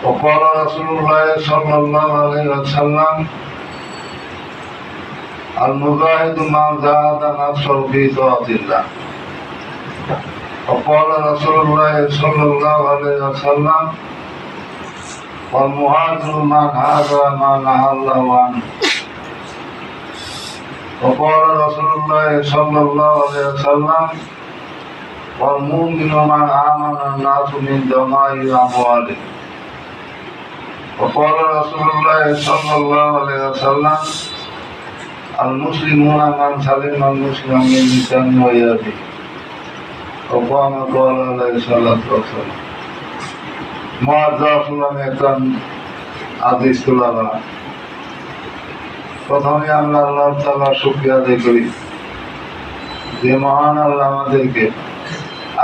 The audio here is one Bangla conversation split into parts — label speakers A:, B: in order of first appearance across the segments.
A: وقال رسول الله صلى الله عليه وسلم المجاهد من جاهد نفسه في طاعة الله. وقال رسول الله صلى الله عليه وسلم والمهاجر من هاجر ما نهى الله عنه. وقال رسول الله صلى الله عليه وسلم والمؤمن من آمن الناس من دمائه وأموالهم. وقال رسول الله صلى الله عليه وسلم المسلمون من سلم المسلم من لسانه ويده. وقام قال عليه الصلاة والسلام. প্রথমে আমরা আল্লাহ তাআলার শুকরিয়া আদায় করি যে মহান আল্লাহ আমাদেরকে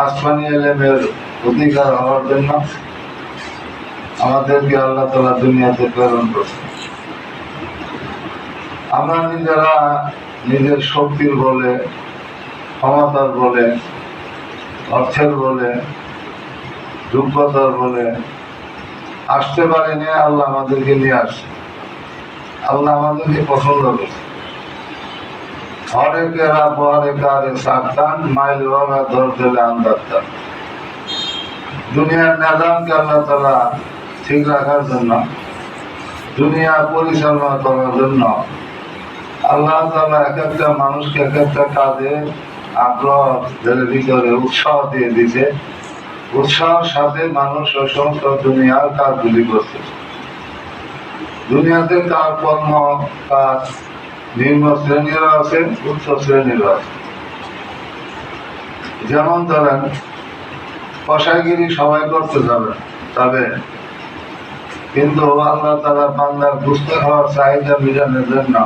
A: আসমানি ইলমের অধিকার হওয়ার জন্য আমাদেরকে আল্লাহ তাআলা দুনিয়াতে প্রেরণ করেছেন। আমরা নিজেরা নিজের শক্তির বলে, ক্ষমতার বলে, অর্থের বলে, যোগ্যতার বলে আসতে পারিনি। আল্লাহ আমাদেরকে নিয়ে আসে। আল্লাহ আমাদেরকে পছন্দ করছে। হরেকেরা পরেকারে সাবধান মাইল ওরা ধর দিলে আন্দাজটা। দুনিয়ার নিজামকে আল্লাহ তাআলা ঠিক রাখার জন্য, দুনিয়া পরিচালনা করার জন্য আল্লাহ তাআলা এক একটা মানুষকে এক একটা কাজে আগ্রহ ভিতরে উৎসাহ দিয়ে দিছে। উৎসাহের সাথে মানুষ ওই সমস্ত দুনিয়ার কাজগুলি করছে। দুনিয়াতে তার কর্ম কাজ নিম্ন শ্রেণীরও আছে, উচ্চ শ্রেণীরও আছে। যেমন ধরেন কসাইগিরি সবাই করতে যাবে, কিন্তু আল্লাহ তাআলা বান্দার গুস্ত খাওয়ার চাহিদা মিটানোর জন্য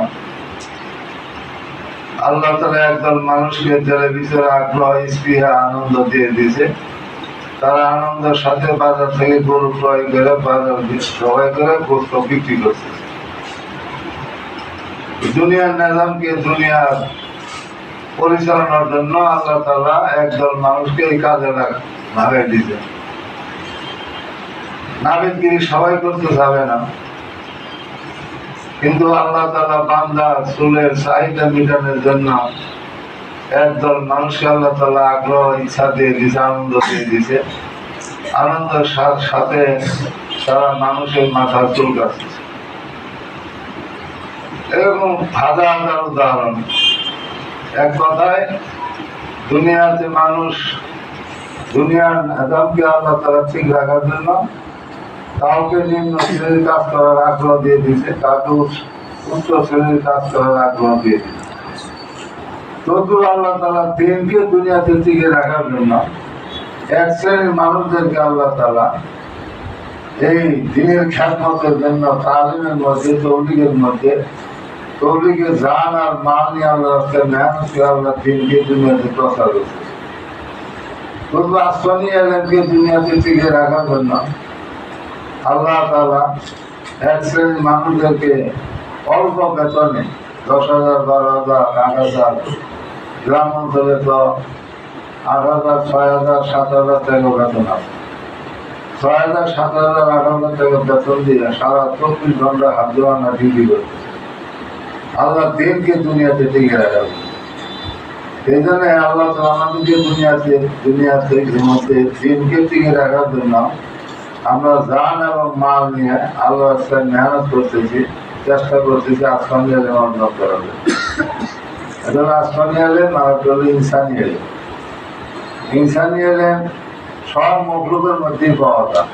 A: আল্লাহ তাআলা একদল মানুষকে জেলের ভিতরে আগ্রহ, স্পৃহা, আনন্দ দিয়ে দিয়েছে। তারা আনন্দের সাথে বাজার থেকে গরু ক্রয় করে বাজার সবাই করে গোস্ত বিক্রি করছে। দুনিয়ার নিজামকে, দুনিয়ার পরিচালনার জন্য আল্লাহ তাআলা একদল মানুষকে এই কাজে লাগাই দিয়েছে। নাবিদগিরি সবাই করতে যাবে না, কিন্তু আল্লাহ তাআলা বান্দার চুলের চাহিদা মিটানোর জন্য একদল মানুষকে আল্লাহ তাআলা আগ্রহ, ইচ্ছা দিয়ে দিয়েছে, আনন্দ দিয়ে দিয়েছে। আনন্দের সাথে সারা মানুষের মাথা চুল কাটছে। এরকম হাজার হাজার উদাহরণ। এক কথায় দুনিয়াতে মানুষ দুনিয়ার নিজামকে আল্লাহ তাআলা ঠিক রাখার জন্য কাউকে নিম্ন শ্রেণীর কাজ করার আগ্রহ দিয়ে দিয়েছে, কাউকে উচ্চ শ্রেণীর কাজ করার আগ্রহ দিয়ে দিয়েছে। তদ্রুপ আল্লাহ তাআলা দিনকে দুনিয়াতে টিকে রাখার জন্য এক শ্রেণীর মানুষদেরকে আল্লাহ তাআলা এই দিনের খ্যাতমতের জন্য তালিমের মধ্যে, তবলিগের মধ্যে, তবলিগের জান আর মাল নিয়ে আল্লাহ রাস্তায় মেহনত করে আল্লাহ দিনকে দুনিয়াতে প্রচার করছে। তবু আসমানি ইলমকে দুনিয়াতে টিকে রাখার জন্য আল্লাহ তাআলা এক শ্রেণীর মানুষদেরকে অল্প বেতনে 10,000, 12,000, 8,000, গ্রাম অঞ্চলে তো 8,000, 6,000, 7,000 টাকা বেতন আছে। 6,000, 7,000, 8,000 টাকা বেতন দিয়ে সারা 24 ঘন্টা হাজিরা ডিউটি করছে। আল্লাহ দিনকে দুনিয়াতে টিকে রাখা। এই জন্য আল্লাহ তাআলা আমাদেরকে দুনিয়াতে মধ্যে দিনকে টিকে রাখার জন্য আমরা জান এবং মাল নিয়ে আল্লাহর রাস্তায় মেহনত করতেছি, চেষ্টা করতেছি আসমানি ইলম অর্জন করার জন্য। এখন আসমানি ইলম আর হলো ইনসানি ইলম। ইনসানি ইলম সব মখলুকের মধ্যেই পাওয়া যায়,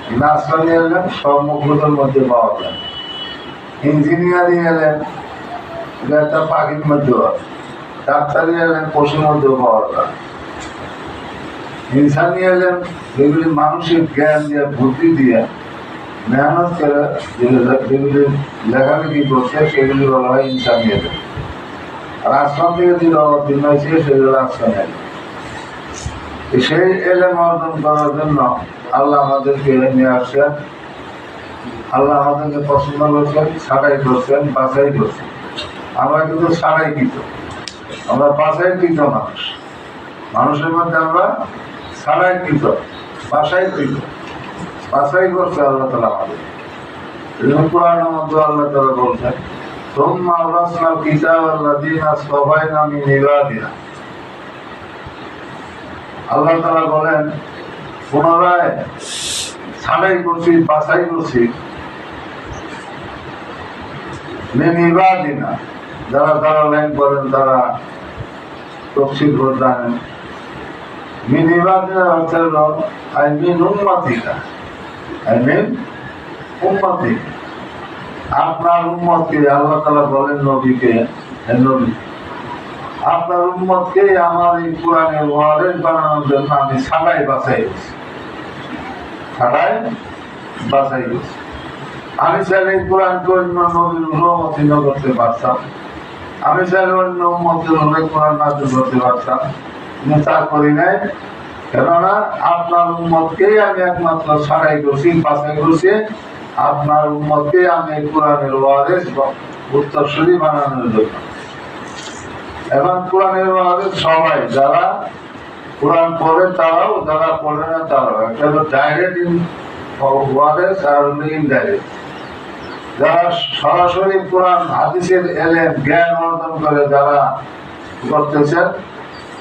A: কিন্তু আসমানি ইলম সব মখলুকের মধ্যে পাওয়া যায়। ইঞ্জিনিয়ারিং ইলম এটা একটা পাখির মধ্যেও আছে, ডাক্তারি ইলম পশুর মধ্যেও পাওয়া যায়। ইনসানি ইলম যেগুলি মানুষের জ্ঞান দিয়ে, বুদ্ধি দিয়ে মেহনত করে যেগুলি লেখালেখি করছে সেগুলি বলা হয় ইনসানি ইলম। আর আসমান থেকে যেগুলো অবতীর্ণ হয়েছে সেগুলো আসমানি ইলম। সেই ইলম অর্জন করার জন্য আল্লাহ আমাদেরকে নিয়ে আসছেন। আল্লাহ আমাদেরকে পছন্দ করছেন, ছাড়াই করছেন, বাছাই করছেন। আমরা কিন্তু ছাড়াই কৃত, আমরা বাছাই কৃত মানুষ। মানুষের মধ্যে আমরা ছাড়াই কৃত, বাছাই কৃত। বাছাই করছে আল্লাহ তাআলা আমাদের। কোরআনের মধ্যে আল্লাহ তাআলা বলছেন সুম্মা আওরাসনাল কিতাবাল্লাযীনা ইসতাফাইনা মিন ইবাদিনা। আল্লাহ তাআলা বলেন পুনরায় ছাঁটাই করছি, বাছাই করছি মিন ইবাদিনা, যারা লাইন করেন, তারা তফসির করে জানেন। মিন ইবাদিনা অর্থ হলো আই মিন উম্মতিকা, আই মিন উম্মতি, আপনার উম্মতকে। আল্লাহ তাআলা বলেন নবীকে, হে নবী, আপনার উম্মতকে আমার এই কোরআনের ওয়ারিস বানানোর জন্য আমি ছাঁটাই বাছাই করছি, ছাঁটাই বাছাই করছি। আমি চাইলে এই কোরআনকে অন্য নবীর অনুমোদিত করতে পারতাম, আমি চাইলে অন্য উম্মতের হলে কোরআন নাযিল করতে পারতাম, কিন্তু তা করি নাই। কেননা আপনার উম্মতকেই আমি একমাত্র ছাঁটাই করছি, বাছাই করছি। আপনার উম্মতকে আমি কোরআনের ওয়ারিস উত্তরসূরি বানানোর জন্য। এখন কোরআনের ওয়ারিস সবাই, যারা কোরআন পড়ে তারাও, যারা পড়ে না তারাও। একটা হলো ডাইরেক্ট ওয়ারিস আর ইনডাইরেক্ট। যারা সরাসরি কোরআন হাদিসের এলেম জ্ঞান অর্জন করে যারা করতেছেন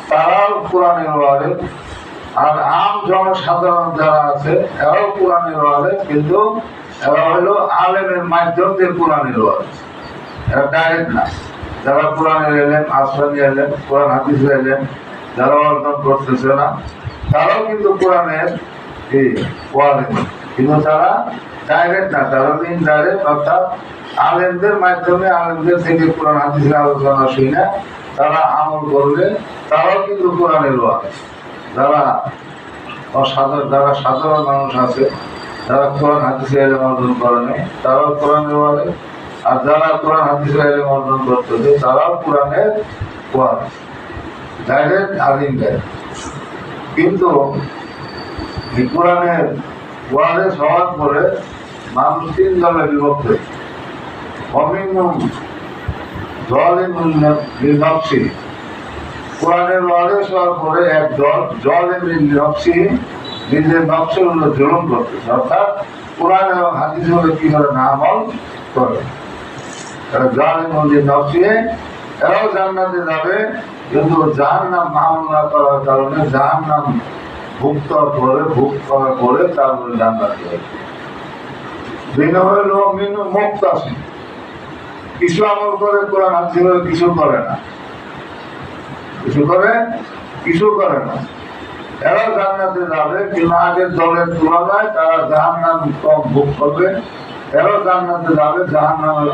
A: তারাও কোরআনের ওয়ারিস, আর আম জনসাধারণ যারা আছে এরাও কোরআনের ওয়ারিস, কিন্তু এরা হলো আলেমের মাধ্যম দিয়ে কোরআনের ওয়ারিস, এরা ডাইরেক্ট না। যারা কোরআনের এলেম, আসমানি এলেম, কোরআন হাদিসের এলেম যারা অর্জন করতেছে না তারাও কিন্তু কোরআনের ওয়ারিস, কিন্তু তারা ডাইরেক্ট না, তারা ইনডাইরেক্ট, অর্থাৎ আলেমদের মাধ্যমে, আলেমদের থেকে কোরআন হাদিসের আলোচনা শুনে তারা আমল করলে তারাও কিন্তু কোরআনের ওয়ারিস। যারা সাধারণ মানুষ আছে, যারা কোরআন হাদিসের ইলম অর্জন করে নাই, তারাও কোরআনের ওয়ারিস, আর যারা কোরআন হাদিসের ইলম অর্জন করতেছে তারাও কোরআনের ওয়ারিস, ডাইরেক্ট আর ইনডাইরেক্ট। কিন্তু এই কোরআনের ওয়ারিস হওয়ার পরে মানুষ তিন দলে বিভক্ত। অমিনুম যালিমুন লিনাফসি, কোরআনের ওয়ারিস হওয়ার পরে এক দল যালিমুন লিনাফসি, নিজের নফসের উপর জুলুম করতেছে, অর্থাৎ কোরআন এবং হাদিস হলে কি করে না আমল করে। যালিমুন লিনাফসি, এরাও জান্নাতে যাবে, কিন্তু জাহান্নাম আমল না করার কারণে জাহান্নাম ভোগ করার পরে তারপরে জান্নাতে যাবে। হইল মিনু মুক্তাসি, কিছু আমল করে কোরআন হাদিস হলে কিছু করে না, কিছু করে না, এরাও জান্নাতে যাবে, কিন্তু আগের দলের তুলনায় তারা জাহান্নাম কম ভোগ করবে। এরাও জান্নাতে যাবে, জাহান্নামের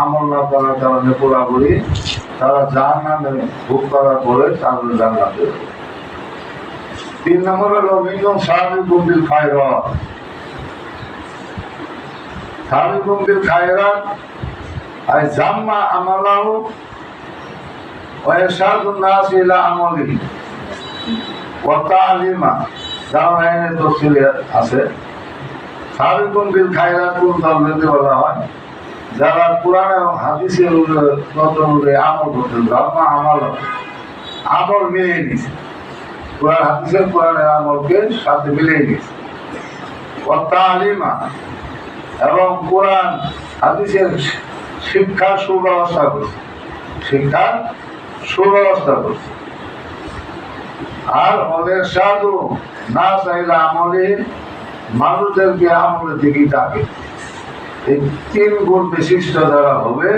A: আমল না করার কারণে পুরাপুরি তারা জাহান্নামে ভোগ করার পরে তারপরে জান্নাতে যাবে। 3 নম্বর হলো মিনুম সাবিকুম বিল খায়রাত, সাবিকুম বিল খায়রাত আই জাম্মা আমালাহু ওয়া ইরশাদুন নাস ইলা আমালিহি ওয়া তা'লিমা। যারা এনে তফসিলে আছে সাবিকুম বিল খায়রাত কোন দলকে বলা হয়? যারা কোরআন এবং হাদিসের অনুযায়ী আমল করতে, জাম্মা আমল মিলিয়ে নিছে, কোরআন হাদিসের কোরআনের আমলকে সাথে মিলিয়ে নিছে। ওয়া তা'লিমা, এবং কোরআন হাদিসের শিক্ষার সুব্যবস্থা করছে, আর ওদের সাধু না চাইলে আমলে মানুষদেরকে আমলের দিকেই থাকে। এই 3 গুণ বিশিষ্ট যারা হবে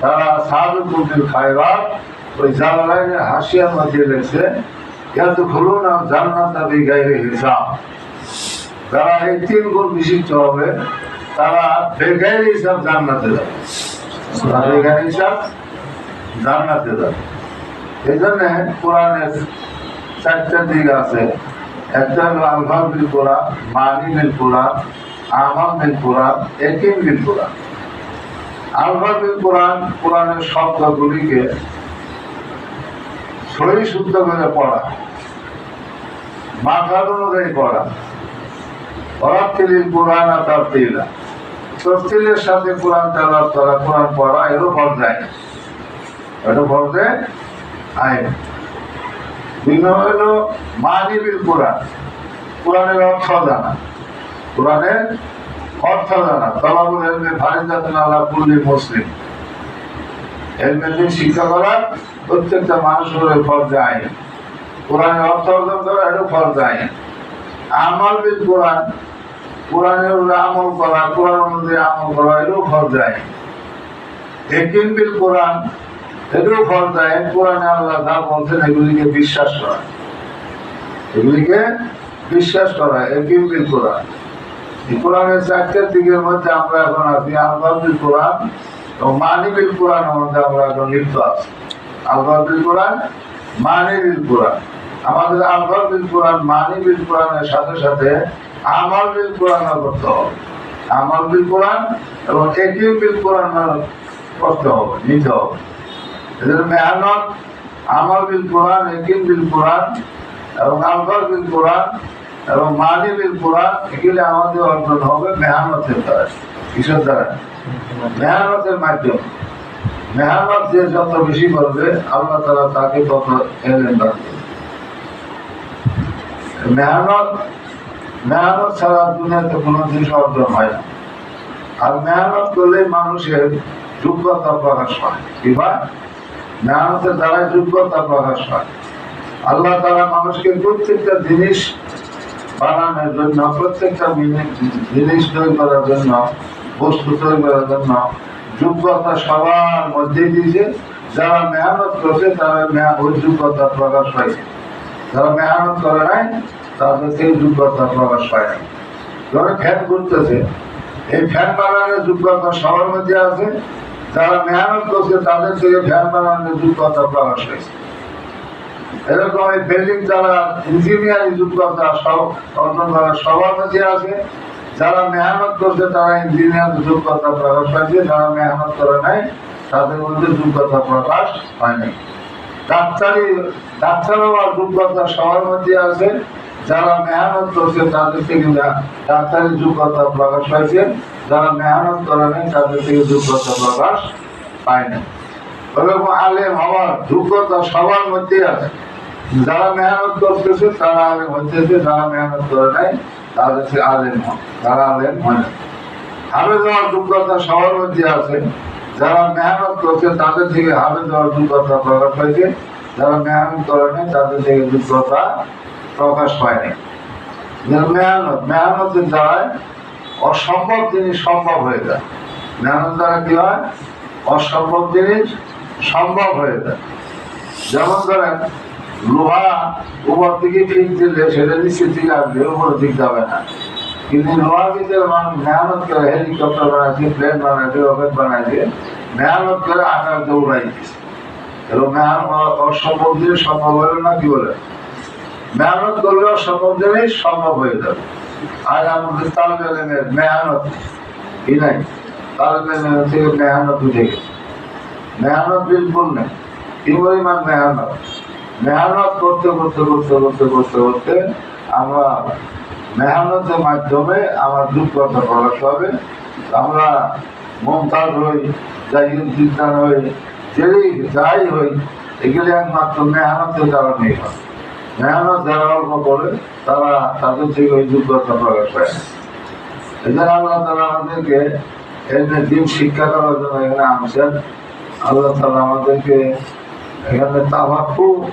A: তারা সাবিকুম বিল খায়রাত। ওই জালালাইনে হাসিয়ার মধ্যে লেখছে ইয়াদখুলুনা জান্নাতা বিগাইরি হিসাব। যারা এই 3 গুণ বিশিষ্ট হবে তারা বেগাইরি হিসাব জান্নাতে যাবে, বেগাইরি হিসাব জান্নাতে যাবে। এই জন্য কোরআনের 4টা দিক আছে। একটা হলো আলফাজ বিল কোরআন, মানি বিল কোরআন, আমাল বিল কোরআন, ইয়াকিন বিল কোরআন। আলফাজ বিল কোরআন, কোরআনের শব্দগুলিকে সহি শুদ্ধ করে পড়া, মাথার অনুযায়ী পড়া। ওয়ারাত্তিলিল কোরআন তারতিলা, তফসিলের সাথে কোরআন তেলাওয়াত করা, কোরআন পড়া, এরও পর্যায়ে আইন। 2 হলো মানি বিল কোরআন, কোরআনের অর্থ জানা। কোরআনের অর্থ জানা। তলাবুল ইলমি ফারিদাতুন আলা কুল্লি মুসলিম। ইলমের দিন শিক্ষা করা প্রত্যেকটা মানুষের ফরজ আইন। কোরআনের অর্থ অর্জন করা এটা ফরজ আইন। আমল বিল কোরআন, কোরআনের আমল করা, কোরআন অনুযায়ী আমল করা এটাও ফরজ আইন। ইয়াকিন বিল কোরআন এটাও ফরজ আইন। কোরআনে আল্লাহ যা বলছেন এগুলিকে বিশ্বাস করা, এগুলিকে বিশ্বাস করা। ইয়াকিন বিল কোরআন। কোরআনের চারটার দিকের মধ্যে আমরা এখন আছি। আলফা বিল কোরআন এবং মানি বিল কোরআনের মধ্যে আমরা এখন লিপ্ত আছি। আলফা বিল কোরআন, মানি বিল কোরআন। আমাদের আলফা বিল কোরআন, মানি বিল কোরআনের সাথে সাথে আমল বিল কোরআনও করতে হবে। আমল বিল কোরআন এবং ইয়াকিন বিল কোরআন করতে হবে, নিতে হবে। এদের মেহনত, আমল বিল কোরআন, ইয়াকিন বিল কোরআন এবং আলফা বিল কোরআন এবং মানি বিল কোরআন, এগুলি আমাদের অর্জন হবে মেহনতের দ্বারা। কিসের দ্বারা? মেহনতের মাধ্যমে। মেহনত যে যত বেশি করবে আল্লাহ তাআলা তাকে তত ইলম দান করবে। মেহনত ছাড়া দুনিয়াতে কোনো জিনিস অর্জন হয় না। আর মেহনত করলে মানুষের যোগ্যতা প্রকাশ পায়। কিংবা মেহনতের দ্বারাই যোগ্যতা প্রকাশ পায়। আল্লাহ তাআলা মানুষকে প্রত্যেকটা জিনিস বানানোর জন্য, প্রত্যেকটা জিনিস তৈরি করার জন্য, বস্তু তৈরি করার জন্য যোগ্যতা সবার মধ্যে দিয়েছে। যারা মেহনত করছে তারা ওই যোগ্যতা প্রকাশ পাইছে। যারা মেহনত করে নাই তাদের সেই যোগ্যতা প্রকাশ পায় না। ধরো ফ্যান ঘুরতেছে, এই ফ্যান বানানোর যোগ্যতা সবার মধ্যে আছে। যারা মেহনত করছে তাদের থেকে ফ্যান বানানোর যোগ্যতা প্রকাশ পাইছে। এরকম এই বিল্ডিং যারা ইঞ্জিনিয়ারিং যোগ্যতা অর্জন করার সবার মধ্যে আছে। যারা মেহনত করছে তারা ইঞ্জিনিয়ার যোগ্যতা প্রকাশ পাইছে। যারা মেহনত করে নাই তাদের মধ্যে যোগ্যতা প্রকাশ হয় নাই। ডাক্তার হওয়ার যোগ্যতা সবার মধ্যে আছে। যারা মেহনত করছে তাদের থেকে ডাক্তারি যোগ্যতা প্রকাশ পাইছে। যারা মেহনত করে নাই তাদের থেকে যোগ্যতা প্রকাশ পায় না। ওরকম আলেম হওয়ার যোগ্যতা সবার মধ্যে আছে। যারা মেহনত করতেছে তারা আলেম হইতেছে, যারা মেহনত করে নাই তাদের থেকে আলেম হয়, তারা আলেম হয় না। হাফেজ হওয়ার যোগ্যতা সবার মধ্যে আছে। যারা মেহনত করছে তাদের থেকে হাফেজ হওয়ার যোগ্যতা প্রকাশ পাইছে। যারা মেহনত করে নাই তাদের থেকে যোগ্যতা প্রকাশ পায় নাই। মেহনতের দ্বারায় অসম্ভব জিনিস সম্ভব হয়ে যায়। মেহনত দ্বারা কি হয়? অসম্ভব জিনিস সম্ভব হয়ে যায়। যেমন ধরেন লোহা উপর দিকে ঠিক দিলে সেটা নিচের দিকে আসবে, উপরের দিক যাবে না। কিন্তু লোহা ভিতরে মানুষ মেহনত করে হেলিকপ্টার বানাইছে, প্লেন বানাইছে, রকেট বানাইছে, মেহনত করে আকাশ দৌড়াই দিচ্ছে। এবং অসম্ভব জিনিস সম্ভব হলো না। কি বলে? মেহনত করলে অসম্ভব জিনিস সম্ভব হয়ে যাবে। আর আমাদের তালেবে ইলমের মেহনত কি নাই? তালেবে ইলম থেকে মেহনত উঠে গেছে। মেহনত বিলকুল নেই। কি পরিমাণ মেহনত! মেহনত করতে করতে করতে করতে করতে করতে আমরা মেহনতের মাধ্যমে আমার যোগ্যতা প্রকাশ হবে। আমরা মমতাজ হই, চিন্তান হই, যাই হই, এগুলি একমাত্র মেহনতের কারণেই হয়। মেহনত যারা অল্প করে তারা তাদের থেকে ওই যোগ্যতা প্রকাশ পায় না। এই জন্য আল্লাহ তাআলা আমাদেরকে এখানে দিন শিক্ষা করার জন্য এখানে আনছেন। আল্লাহ তাআলা আমাদেরকে এখানে তাওয়াক্কু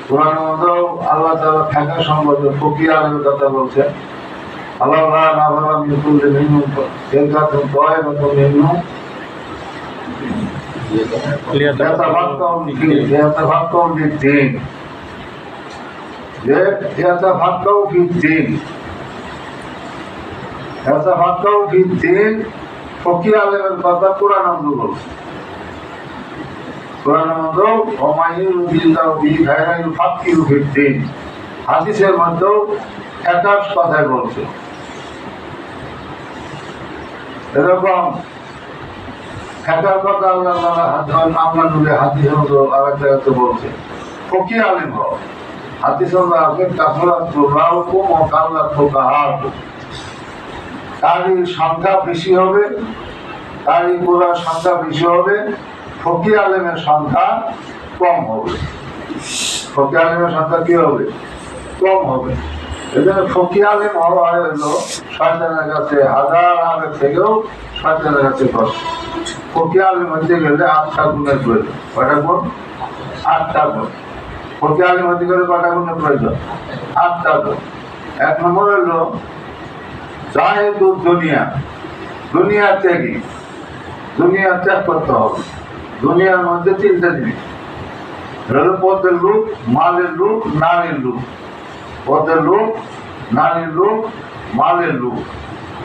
A: কোরআনের মধ্যেও আল্লাহ তাআলা থাকা সম্পর্কে ফকিহ আলেমের কথা বলছেন। আল্লাহ নাযরা মিন কুল্লি মিনহুম ফাযাতুন তায়িবাতুন মিনহুম লিয়াতাফাক্কাহু ফিদ-দীন। লিয়াতাফাক্কাহু ফিদ-দীন ফকিহ আলেমের কথা কোরআন মধ্যে বলছে। হাদিসের মধ্যেও একাশ কথায় বলছে। এরকম একার কথা আল্লাহ আমরা নূরে হাদিসের মধ্যে আর এক জায়গাতে বলছে ফকিহ আলেম হও। হাদিসের মধ্যে কাসরাত ফুকাহাকুম ওয়া কাল্লাত ফুকাহাকুম। তারই সংখ্যা বেশি হবে, তারই পুরা সংখ্যা বেশি হবে, ফকিহ আলেমের সংখ্যা কম হবে। ফকিহ আলেমের সংখ্যা কি হবে? কম হবে। এজন্য ফকির আলিম হওয়া হলো শয়তানের কাছে হাজার আগে থেকেও শয়তানের কাছে কষ্ট। ফকির আলিম হতে গেলে 8টা গুণের প্রয়োজন। কয়টা গুণ? 8টা গুণ। ফকির আলিম হতে গেলে কয়টা গুণের প্রয়োজন? 8টা গুণ। 1 নম্বর হলো জাহেদু দুনিয়া, দুনিয়া ত্যাগী, দুনিয়া ত্যাগ করতে হবে। দুনিয়ার মধ্যে 3টা জিনিস হলো পদের লোক, মালের লোক, নারীর লোক। পদের লোক, নারীর লোক, মালের লোক,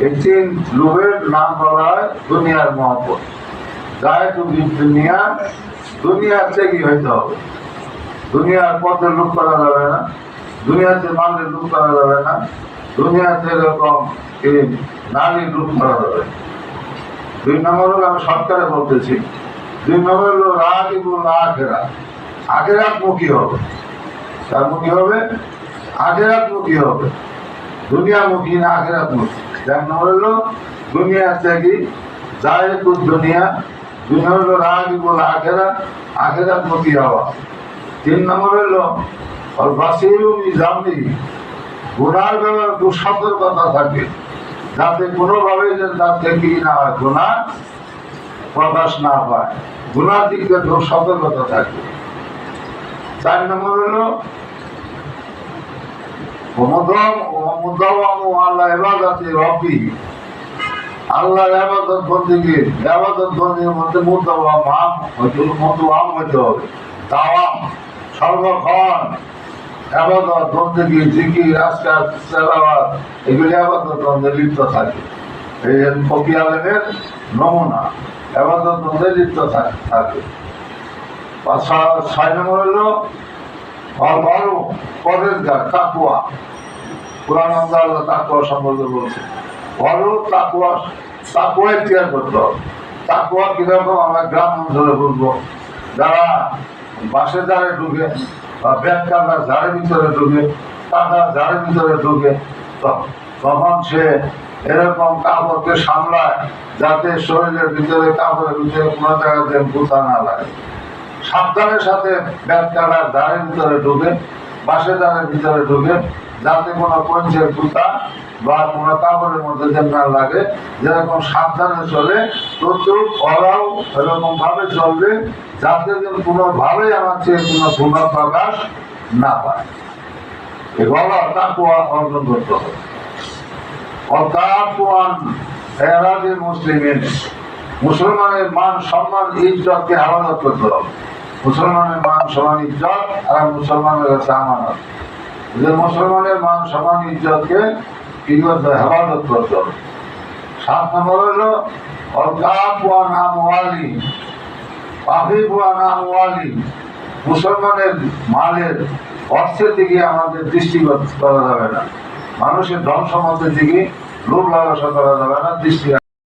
A: এই 3 লোভের নাম বলা হয় দুনিয়ার মহব্বত। জাহেদু দুনিয়া, দুনিয়ার ত্যাগী হইতে হবে। দুনিয়ার পদের লোক করা যাবে না, দুনিয়াতে মালের লোক করা যাবে না, দুনিয়াতে এরকম এই নারীর লোক করা যাবে না। 2 নম্বর হলো, আমি সরকারে বলতেছি, 2 নম্বর হলো রাগিবুল আখিরা, আখিরাত মুখী হবে। তার মুখী হবে, আখিরাত মুখী হবে, দুনিয়া মুখী না আখিরাত মুখী। 1 নম্বর হলো দুনিয়া ত্যাগী, জাহেদুদ দুনিয়া, 2 নম্বর হলো রাগিবুল আখিরা, আখিরাত মুখী হওয়া। 3 নম্বর হলো বাসিরু মিজামি, গুনার ব্যাপারে খুব সতর্কতা থাকে, যাতে কোনোভাবে যেন তার থেকে না হয়, গুনাহ প্রকাশ না পায়, গুনার দিক থেকে খুব সতর্কতা থাকে। 4 নম্বর হলো আল্লাহ ইবাদতে রব্বি, আল্লাহর ইবাদত বন্দেগী, ইবাদত বন্দেগীর মধ্যে মুতাওয়াম হইতে হবে। তাওয়াম সর্বক্ষণ ইবাদত বন্দেগী, জিকির, আজকার, তেলাওয়াত, এগুলি ইবাদত বন্দে লিপ্ত থাকে। এই ফকির আলিমের নমুনা, ইবাদত বন্দে লিপ্ত থাকে। 6 নম্বর হলো বড় পরেজগার, তাকওয়া। কুরআন আল্লাহ তাকওয়া সম্বন্ধে বলছে, বড় তাকওয়া, তাকওয়া ইখতিয়ার করতে হবে। তাকওয়া কিরকম আমরা গ্রাম অঞ্চলে বলবো, যারা বাসের ধারে ঢুকে বা ব্যাগ কাটার ঝাড়ের ভিতরে ঢুকে, কাটার ঝাড়ের ভিতরে ঢুকে, তখন সে এরকম কাপড়কে সামলায় যাতে শরীরের ভিতরে, কাপড়ের ভিতরে কোনো জায়গাতে গুতা না লাগে। সাবধানের সাথে ব্যাগ কাটার ঝাড়ের ভিতরে ঢুকে, বাসের ধারের ভিতরে ঢুকে, যাতে কোনো পঞ্চের গুতা বা কোনো কাপড়ের মধ্যে যেন না লাগে। যেরকম সাবধানে চলে, তদ্রুপ ওরাও এরকম ভাবে চলবে, যাতে যেন কোনোভাবেই আমার চেয়ে কোনো গুণা প্রকাশ না পায়। এই বলা তাকওয়া অর্জন করতে হবে। মুসলমানের মান সম্মান ইজ্জতকে হেফাজত করতে হবে। মুসলমানের মান সম্মান ইজ্জত আর মুসলমানের কাছে আমানত। যে মুসলমানের মান সম্মান ইজ্জতকে কি করতে হবে? হেফাজত করতে হবে। 7 নম্বর হলো মুসলমানের মালের, অর্থের দিকে আমাদের দৃষ্টিপাত করা যাবে না, মানুষের ধন সম্পদের দিকে লোভ লালসা করা যাবে না, দৃষ্টি